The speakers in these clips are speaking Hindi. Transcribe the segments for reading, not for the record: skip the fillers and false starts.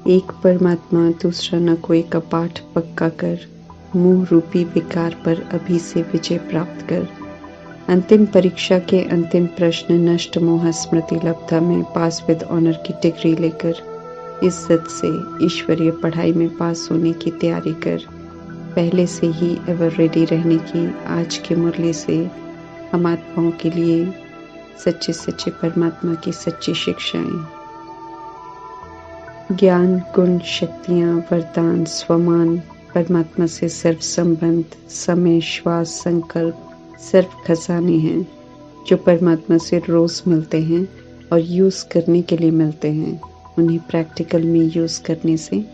एक परमात्मा दूसरा न कोई कपाट पक्का कर, मुंह रूपी विकार पर अभी से विजय प्राप्त कर। अंतिम परीक्षा के अंतिम प्रश्न नष्ट मोह स्मृति लब्धा में पास विद ऑनर की डिग्री लेकर इज्जत से ईश्वरीय पढ़ाई में पास होने की तैयारी कर। पहले से ही एवर रेडी रहने की आज की मुरली से हम आत्माओं के लिए सच्चे सच्चे परमात्मा की सच्ची शिक्षाएं, ज्ञान, गुण, शक्तियाँ, वरदान, स्वमान, परमात्मा से सर्व संबंध, समय, श्वास, संकल्प, सर्व खजाने हैं जो परमात्मा से रोज मिलते हैं और यूज करने के लिए मिलते हैं। उन्हें प्रैक्टिकल में यूज करने से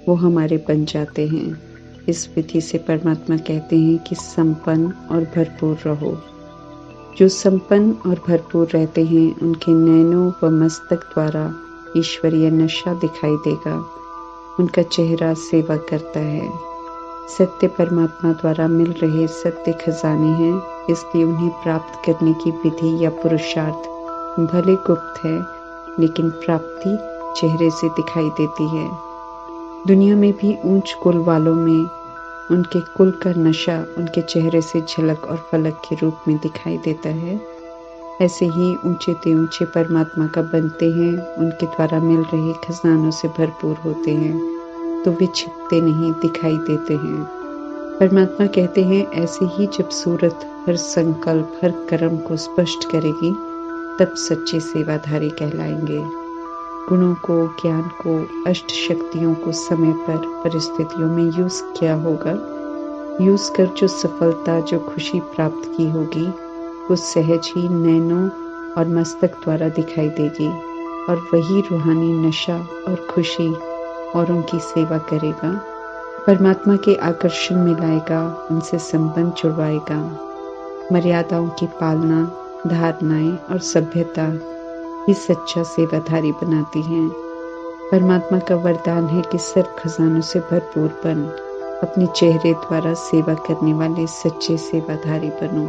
वो हमारे बन जाते हैं। इस विधि से परमात्मा कहते हैं कि संपन्न और भरपूर रहो। जो संपन्न और भरपूर रहते हैं उनके नैनों व मस्तक द्वारा ईश्वरीय नशा दिखाई देगा। उनका चेहरा सेवा करता है। सत्य परमात्मा द्वारा मिल रहे सत्य खजाने हैं, इसलिए उन्हें प्राप्त करने की विधि या पुरुषार्थ भले गुप्त है, लेकिन प्राप्ति चेहरे से दिखाई देती है। दुनिया में भी ऊंच कुल वालों में उनके कुल का नशा उनके चेहरे से झलक और फलक के रूप में दिखाई देता है। ऐसे ही ऊंचे ते ऊंचे परमात्मा का बनते हैं, उनके द्वारा मिल रहे खजानों से भरपूर होते हैं, तो वे छिपते नहीं, दिखाई देते हैं। परमात्मा कहते हैं ऐसे ही जब सूरत हर संकल्प, हर कर्म को स्पष्ट करेगी, तब सच्चे सेवाधारी कहलाएंगे। गुणों को, ज्ञान को, अष्ट शक्तियों को समय पर परिस्थितियों में यूज किया होगा। यूज कर जो सफलता, जो खुशी प्राप्त की होगी, वो सहज ही नैनों और मस्तक द्वारा दिखाई देगी, और वही रूहानी नशा और खुशी और उनकी सेवा करेगा। परमात्मा के आकर्षण में लाएगा, उनसे संबंध जुड़वाएगा। मर्यादाओं की पालना, धारणाएं और सभ्यता ही सच्चा सेवाधारी बनाती हैं। परमात्मा का वरदान है कि सर्व खजानों से भरपूर बन, अपने चेहरे द्वारा सेवा करने वाले सच्चे सेवाधारी बनो।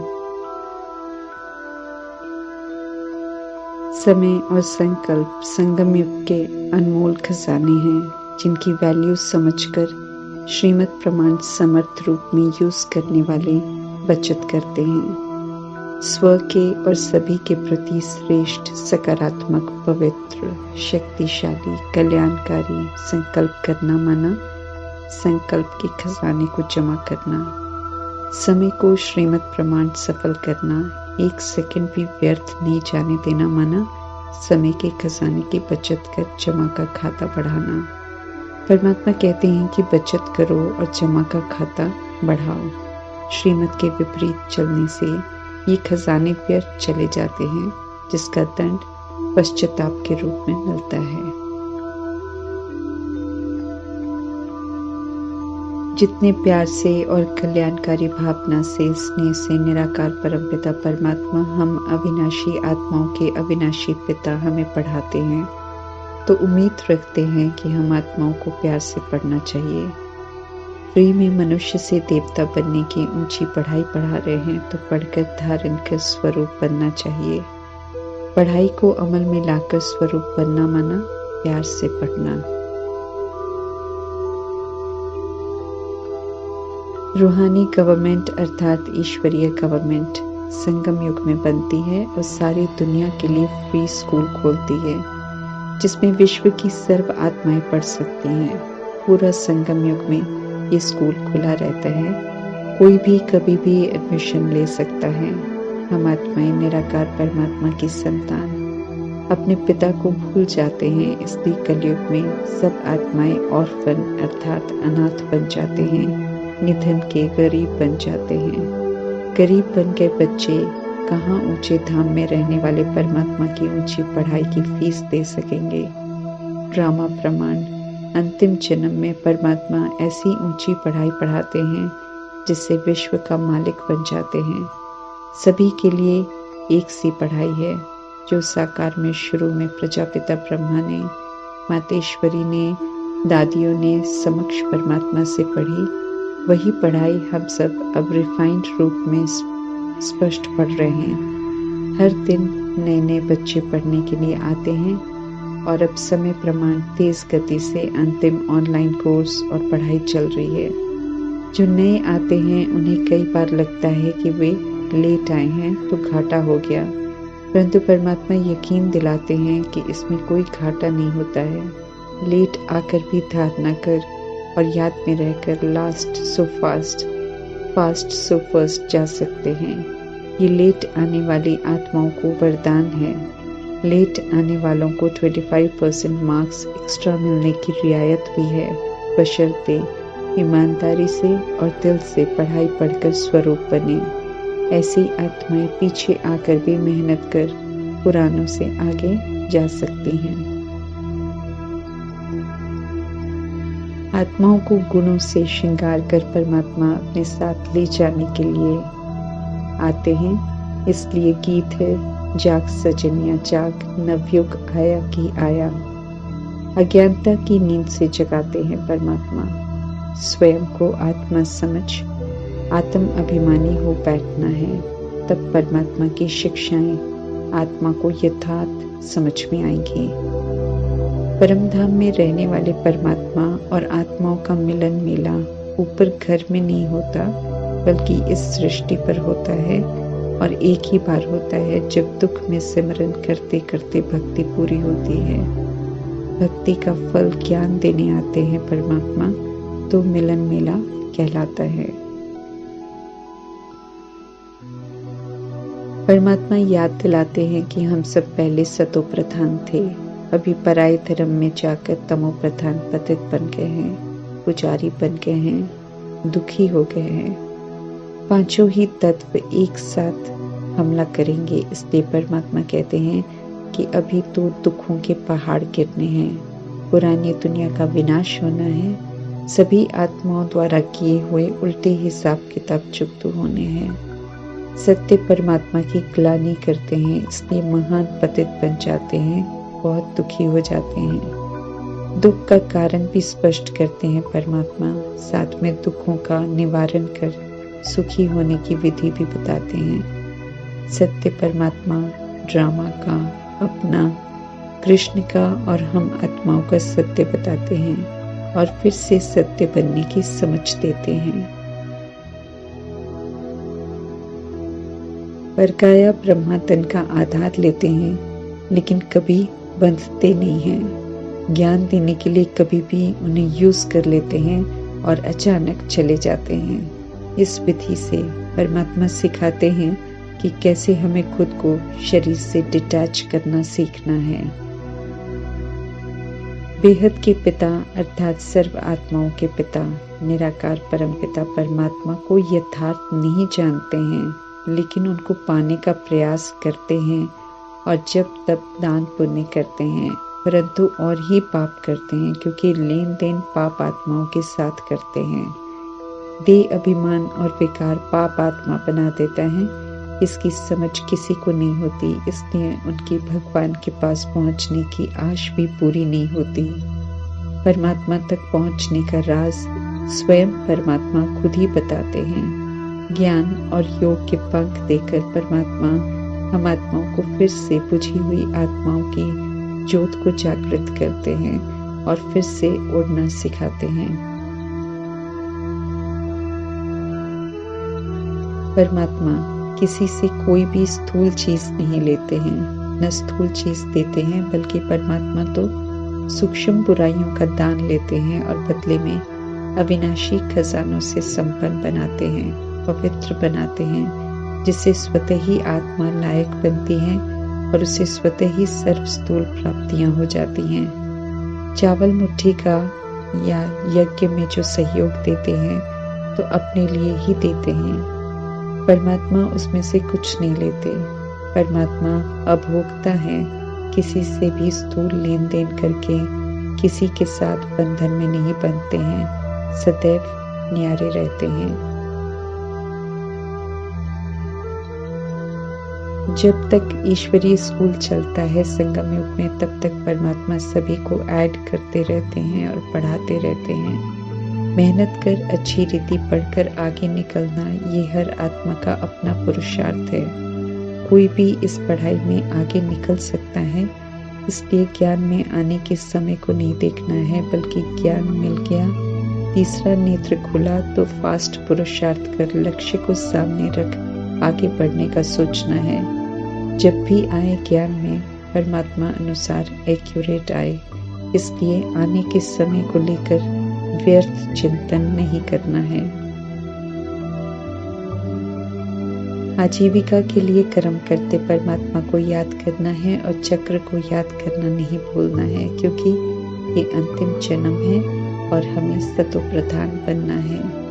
समय और संकल्प संगम युग के अनमोल खजाने हैं, जिनकी वैल्यू समझकर श्रीमद् प्रमाण समर्थ रूप में यूज करने वाले बचत करते हैं। स्व के और सभी के प्रति श्रेष्ठ, सकारात्मक, पवित्र, शक्तिशाली, कल्याणकारी संकल्प करना माना संकल्प के खजाने को जमा करना। समय को श्रीमद् प्रमाण सफल करना, एक सेकंड भी व्यर्थ नहीं जाने देना माना समय के खजाने की बचत कर जमा का खाता बढ़ाना। परमात्मा कहते हैं कि बचत करो और जमा का खाता बढ़ाओ। श्रीमत के विपरीत चलने से ये खजाने व्यर्थ चले जाते हैं, जिसका दंड पश्चाताप के रूप में मिलता है। जितने प्यार से और कल्याणकारी भावना से, स्नेह से निराकार परमपिता परमात्मा हम अविनाशी आत्माओं के अविनाशी पिता हमें पढ़ाते हैं, तो उम्मीद रखते हैं कि हम आत्माओं को प्यार से पढ़ना चाहिए। फ्री में मनुष्य से देवता बनने की ऊंची पढ़ाई पढ़ा रहे हैं, तो पढ़कर धारण कर स्वरूप बनना चाहिए। पढ़ाई को अमल में लाकर स्वरूप बनना माना प्यार से पढ़ना। रूहानी गवर्नमेंट अर्थात ईश्वरीय गवर्नमेंट संगम युग में बनती है और सारी दुनिया के लिए फ्री स्कूल खोलती है, जिसमें विश्व की सर्व आत्माएं पढ़ सकती हैं। पूरा संगम युग में ये स्कूल खुला रहता है, कोई भी कभी भी एडमिशन ले सकता है। हम आत्माएं निराकार परमात्मा की संतान अपने पिता को भूल जाते हैं, इसलिए कलयुग में सब आत्माएं ऑर्फन अर्थात अनाथ बन जाते हैं, निधन के गरीब बन जाते हैं। गरीब बन गए बच्चे कहाँ ऊंचे धाम में रहने वाले परमात्मा की ऊंची पढ़ाई की फीस दे सकेंगे। ड्रामा प्रमाण अंतिम जन्म में परमात्मा ऐसी ऊंची पढ़ाई पढ़ाते हैं जिससे विश्व का मालिक बन जाते हैं। सभी के लिए एक सी पढ़ाई है, जो साकार में शुरू में प्रजापिता ब्रह्मा ने, मातेश्वरी ने, दादियों ने समक्ष परमात्मा से पढ़ी। वही पढ़ाई हम सब अब रिफाइंड रूप में स्पष्ट पढ़ रहे हैं। हर दिन नए नए बच्चे पढ़ने के लिए आते हैं। और अब समय प्रमाण तेज गति से अंतिम ऑनलाइन कोर्स और पढ़ाई चल रही है। जो नए आते हैं उन्हें कई बार लगता है कि वे लेट आए हैं तो घाटा हो गया, परंतु परमात्मा यकीन दिलाते हैं कि इसमें कोई घाटा नहीं होता है। लेट आकर भी धारणा कर और याद में रहकर last so fast, fast so first जा सकते हैं। ये लेट आने वाली आत्माओं को वरदान है। लेट आने वालों को 25% मार्क्स एक्स्ट्रा मिलने की रियायत भी है, बशर्ते ईमानदारी से और दिल से पढ़ाई पढ़कर स्वरूप बने। ऐसी आत्माएं पीछे आकर भी मेहनत कर पुरानों से आगे जा सकती हैं। आत्माओं को गुणों से श्रृंगार कर परमात्मा अपने साथ ले जाने के लिए आते हैं। इसलिए गीत है, जाग सजनिया जाग, नवयुग आया कि आया। अज्ञानता की नींद से जगाते हैं परमात्मा। स्वयं को आत्मा समझ आत्म अभिमानी हो बैठना है, तब परमात्मा की शिक्षाएं आत्मा को यथार्थ समझ में आएंगी। परम धाम में रहने वाले परमात्मा और आत्माओं का मिलन मेला ऊपर घर में नहीं होता, बल्कि इस सृष्टि पर होता है, और एक ही बार होता है जब दुख में सिमरन करते करते भक्ति पूरी होती है। भक्ति का फल ज्ञान देने आते हैं परमात्मा, तो मिलन मेला कहलाता है। परमात्मा याद दिलाते हैं कि हम सब पहले सतो प्रधान थे, अभी पराये धर्म में जाकर तमो प्रधान पतित बन गए हैं, पुजारी बन गए हैं, दुखी हो गए हैं। पांचों ही तत्व एक साथ हमला करेंगे, इसलिए परमात्मा कहते हैं कि अभी तो दुखों के पहाड़ गिरने हैं, पुरानी दुनिया का विनाश होना है, सभी आत्माओं द्वारा किए हुए उल्टे हिसाब किताब चुकता होने हैं। सत्य परमात्मा की ग्लानि करते हैं, इसलिए महान पतित बन जाते हैं, बहुत दुखी हो जाते हैं। दुख का कारण भी स्पष्ट करते हैं परमात्मा, साथ में दुखों का निवारण कर सुखी होने की विधि भी बताते हैं। सत्य परमात्मा ड्रामा का, अपना, कृष्ण का और हम आत्माओं का सत्य बताते हैं और फिर से सत्य बनने की समझ देते हैं। परकाया ब्रह्मा तन का आधार लेते हैं, लेकिन कभी बंधते नहीं हैं। ज्ञान देने के लिए कभी भी उन्हें यूज कर लेते हैं और अचानक चले जाते हैं। इस विधि से परमात्मा सिखाते हैं कि कैसे हमें खुद को शरीर से डिटैच करना सीखना है। बेहद के पिता अर्थात सर्व आत्माओं के पिता निराकार परम पिता परमात्मा को यथार्थ नहीं जानते हैं, लेकिन उनको पाने का प्रयास करते हैं और जब तब दान पुण्य करते हैं, परंतु और ही पाप करते हैं, क्योंकि लेन देन पाप आत्माओं के साथ करते हैं। देह अभिमान और विकार पाप आत्मा बना देता है, इसकी समझ किसी को नहीं होती, इसलिए उनकी भगवान के पास पहुंचने की आश भी पूरी नहीं होती। परमात्मा तक पहुंचने का राज स्वयं परमात्मा खुद ही बताते हैं। ज्ञान और योग के पंख देकर परमात्मा हम आत्माओं को फिर से बुझी हुई आत्माओं की ज्योत को जागृत करते हैं और फिर से उड़ना सिखाते हैं। परमात्मा किसी से कोई भी स्थूल चीज नहीं लेते हैं, न स्थूल चीज देते हैं, बल्कि परमात्मा तो सूक्ष्म बुराइयों का दान लेते हैं और बदले में अविनाशी खजानों से संपन्न बनाते हैं, पवित्र बनाते हैं, जिससे स्वतः ही आत्मा लायक बनती है और उसे स्वतः ही सर्वस्थूल प्राप्तियां हो जाती हैं। चावल मुट्ठी का या यज्ञ में जो सहयोग देते हैं तो अपने लिए ही देते हैं, परमात्मा उसमें से कुछ नहीं लेते। परमात्मा अभोक्ता है, किसी से भी स्थूल लेन देन करके किसी के साथ बंधन में नहीं बंधते हैं, सदैव न्यारे रहते हैं। जब तक ईश्वरीय स्कूल चलता है संगम युग में, तब तक परमात्मा सभी को ऐड करते रहते हैं और पढ़ाते रहते हैं। मेहनत कर अच्छी रीति पढ़कर आगे निकलना, ये हर आत्मा का अपना पुरुषार्थ है। कोई भी इस पढ़ाई में आगे निकल सकता है, इसलिए ज्ञान में आने के समय को नहीं देखना है, बल्कि ज्ञान मिल गया, तीसरा नेत्र खुला तो फास्ट पुरुषार्थ कर लक्ष्य को सामने रख आगे बढ़ने का सोचना है। जब भी आए ज्ञान में परमात्मा अनुसार एक्यूरेट आए, इसलिए आने के समय को लेकर व्यर्थ चिंतन नहीं करना है। आजीविका के लिए कर्म करते परमात्मा को याद करना है और चक्र को याद करना नहीं भूलना है, क्योंकि ये अंतिम जन्म है और हमें सतो प्रधान बनना है।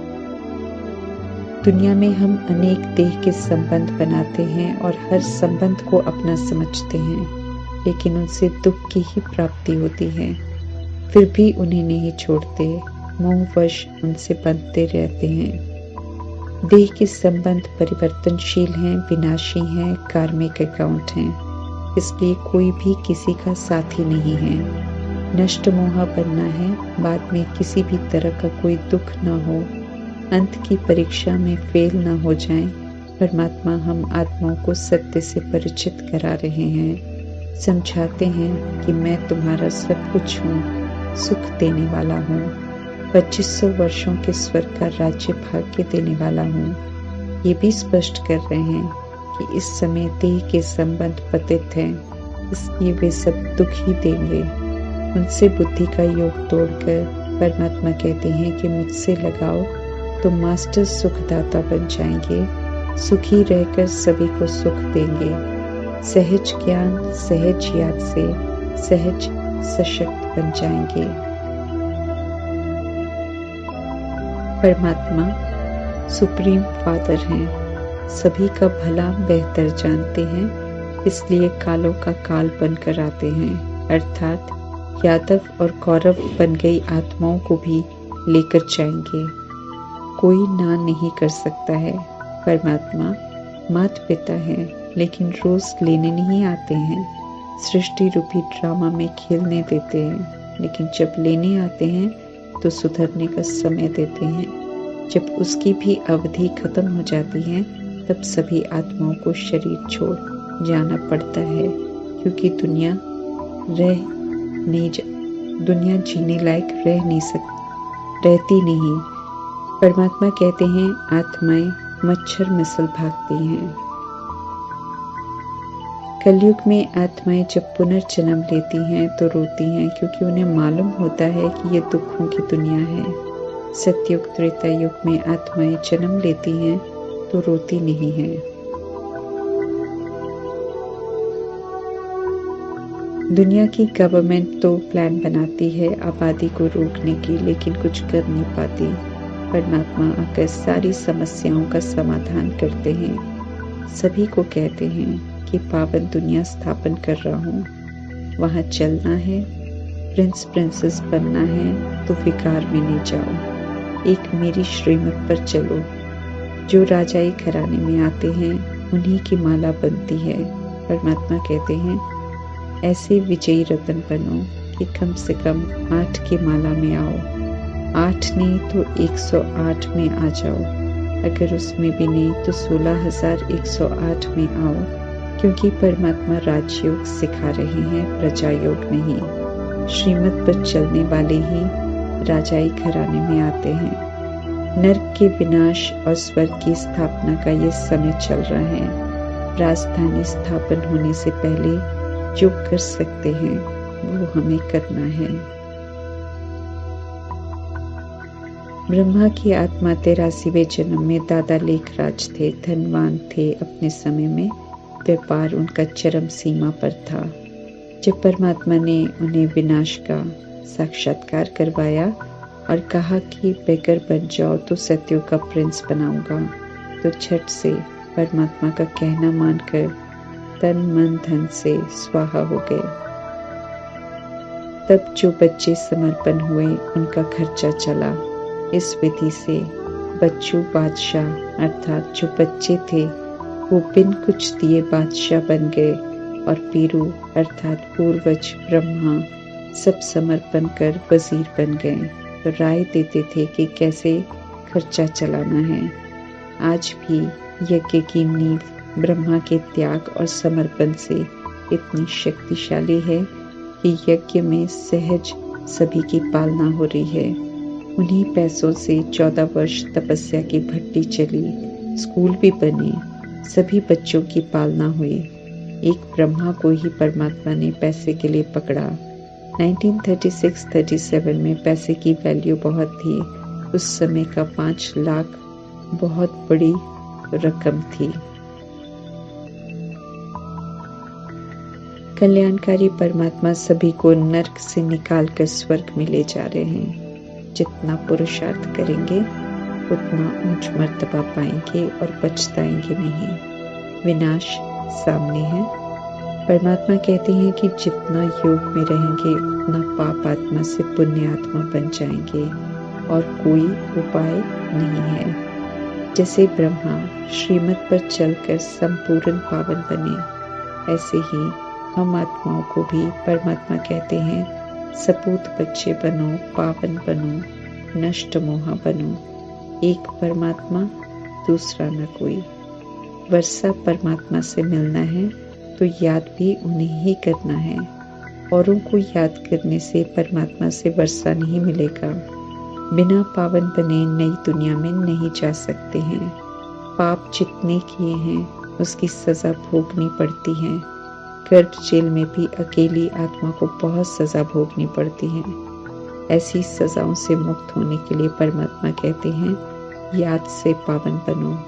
दुनिया में हम अनेक देह के संबंध बनाते हैं और हर संबंध को अपना समझते हैं, लेकिन उनसे दुख की ही प्राप्ति होती है। फिर भी उन्हें नहीं छोड़ते, मोहवश उनसे बंधते रहते हैं। देह के संबंध परिवर्तनशील हैं, विनाशी हैं, कार्मिक अकाउंट हैं, इसलिए कोई भी किसी का साथी नहीं है। नष्ट मोह बनना है, बाद में किसी भी तरह का कोई दुख न हो, अंत की परीक्षा में फेल न हो जाएं। परमात्मा हम आत्माओं को सत्य से परिचित करा रहे हैं, समझाते हैं कि मैं तुम्हारा सब कुछ हूँ, सुख देने वाला हूँ, 2500 वर्षों के स्वर्ग का राज्य भाग्य देने वाला हूँ। ये भी स्पष्ट कर रहे हैं कि इस समय देह के संबंध पतित हैं, इसलिए वे सब दुख ही देंगे। उनसे बुद्धि का योग तोड़कर परमात्मा कहते हैं कि मुझसे लगाओ तो मास्टर सुखदाता बन जाएंगे, सुखी रहकर सभी को सुख देंगे। सहज ज्ञान, सहज याद से सहज सशक्त बन जाएंगे। परमात्मा सुप्रीम फादर हैं, सभी का भला बेहतर जानते हैं, इसलिए कालों का काल बनकर आते हैं, अर्थात यादव और कौरव बन गई आत्माओं को भी लेकर जाएंगे। कोई ना नहीं कर सकता है। परमात्मा माता पिता हैं, लेकिन रोज लेने नहीं आते हैं। सृष्टि रूपी ड्रामा में खेलने देते हैं, लेकिन जब लेने आते हैं तो सुधरने का समय देते हैं। जब उसकी भी अवधि खत्म हो जाती है, तब सभी आत्माओं को शरीर छोड़ जाना पड़ता है, क्योंकि दुनिया जीने लायक रहती नहीं। परमात्मा कहते हैं आत्माएं मच्छर मिसल भागती हैं। कलयुग में आत्माएं जब पुनर्जन्म लेती हैं तो रोती हैं, क्योंकि उन्हें मालूम होता है कि ये दुखों की दुनिया है। सतयुग त्रेता युग में आत्माएं जन्म लेती हैं तो रोती नहीं हैं। दुनिया की गवर्नमेंट तो प्लान बनाती है आबादी को रोकने की, लेकिन कुछ कर नहीं पाती। परमात्मा आकर सारी समस्याओं का समाधान करते हैं। सभी को कहते हैं कि पावन दुनिया स्थापन कर रहा हूँ, वहाँ चलना है, प्रिंस प्रिंसेस बनना है तो विकार में नहीं जाओ, एक मेरी श्रीमत पर चलो। जो राजाई घराने में आते हैं उन्हीं की माला बनती है। परमात्मा कहते हैं ऐसे विजयी रतन बनो कि कम से कम 8 की माला में आओ, 8 नहीं तो 108 में आ जाओ, अगर उसमें भी नहीं तो 16,108 में आओ, क्योंकि परमात्मा राजयोग सिखा रहे हैं, प्रजा योग नहीं। श्रीमत पर चलने वाले ही राजाई घराने में आते हैं। नरक के विनाश और स्वर्ग की स्थापना का ये समय चल रहा है। राजधानी स्थापन होने से पहले जो कर सकते हैं वो हमें करना है। ब्रह्मा की आत्मा 83वें जन्म में दादा लेखराज थे, धनवान थे। अपने समय में व्यापार उनका चरम सीमा पर था। जब परमात्मा ने उन्हें विनाश का साक्षात्कार करवाया और कहा कि बेकर बन जाओ तो सत्युग का प्रिंस बनाऊंगा, तो झट से परमात्मा का कहना मानकर तन मन धन से स्वाहा हो गए। तब जो बच्चे समर्पण हुए उनका खर्चा चला। इस विधि से बच्चू बादशाह अर्थात जो बच्चे थे वो बिन कुछ दिए बादशाह बन गए, और पीरू अर्थात पूर्वज ब्रह्मा सब समर्पण कर वजीर बन गए। तो राय देते थे कि कैसे खर्चा चलाना है। आज भी यज्ञ की नींव ब्रह्मा के त्याग और समर्पण से इतनी शक्तिशाली है कि यज्ञ में सहज सभी की पालना हो रही है। उन्हीं पैसों से 14 वर्ष तपस्या की भट्टी चली, स्कूल भी बने, सभी बच्चों की पालना हुई। एक ब्रह्मा को ही परमात्मा ने पैसे के लिए पकड़ा। 1936-37 में पैसे की वैल्यू बहुत थी। उस समय का 5 लाख बहुत बड़ी रकम थी। कल्याणकारी परमात्मा सभी को नरक से निकालकर स्वर्ग में ले जा रहे हैं। जितना पुरुषार्थ करेंगे उतना ऊंच मर्तबा पाएंगे और पछताएंगे नहीं। विनाश सामने है। परमात्मा कहते हैं कि जितना योग में रहेंगे उतना पाप आत्मा से पुण्य आत्मा बन जाएंगे और कोई उपाय नहीं है। जैसे ब्रह्मा श्रीमत पर चलकर संपूर्ण पावन बने, ऐसे ही हम आत्माओं को भी परमात्मा कहते हैं सपूत बच्चे बनो, पावन बनो, नष्ट मोहा बनो। एक परमात्मा, दूसरा न कोई। वर्षा परमात्मा से मिलना है तो याद भी उन्हें ही करना है। औरों को याद करने से परमात्मा से वर्षा नहीं मिलेगा। बिना पावन बने नई दुनिया में नहीं जा सकते हैं। पाप जितने किए हैं उसकी सजा भोगनी पड़ती है। गर्भ जेल में भी अकेली आत्मा को बहुत सजा भोगनी पड़ती है। ऐसी सजाओं से मुक्त होने के लिए परमात्मा कहते हैं याद से पावन बनो।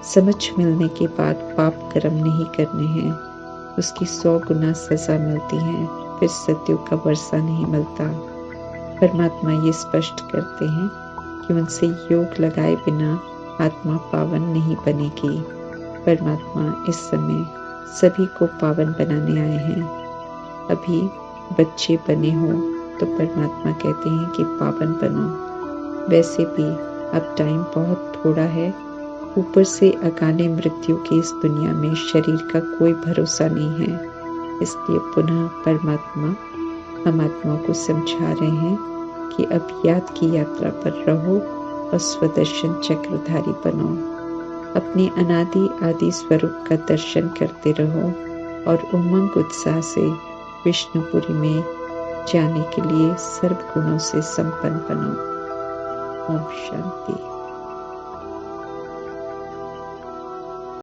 समझ मिलने के बाद पाप कर्म नहीं करने हैं, उसकी 100 गुना सजा मिलती है। फिर सत्युग का वर्षा नहीं मिलता। परमात्मा ये स्पष्ट करते हैं कि उनसे योग लगाए बिना आत्मा पावन नहीं बनेगी। परमात्मा इस समय सभी को पावन बनाने आए हैं। अभी बच्चे बने हो तो परमात्मा कहते हैं कि पावन बनो। वैसे भी अब टाइम बहुत थोड़ा है। ऊपर से अकाले मृत्यु की इस दुनिया में शरीर का कोई भरोसा नहीं है। इसलिए पुनः परमात्मा हम आत्माओं को समझा रहे हैं कि अब याद की यात्रा पर रहो और स्वदर्शन चक्रधारी बनो। अपने अनादि आदि स्वरूप का दर्शन करते रहो और उमंग उत्साह से विष्णुपुरी में जाने के लिए सर्व गुणों से संपन्न बनो। ओम शांति।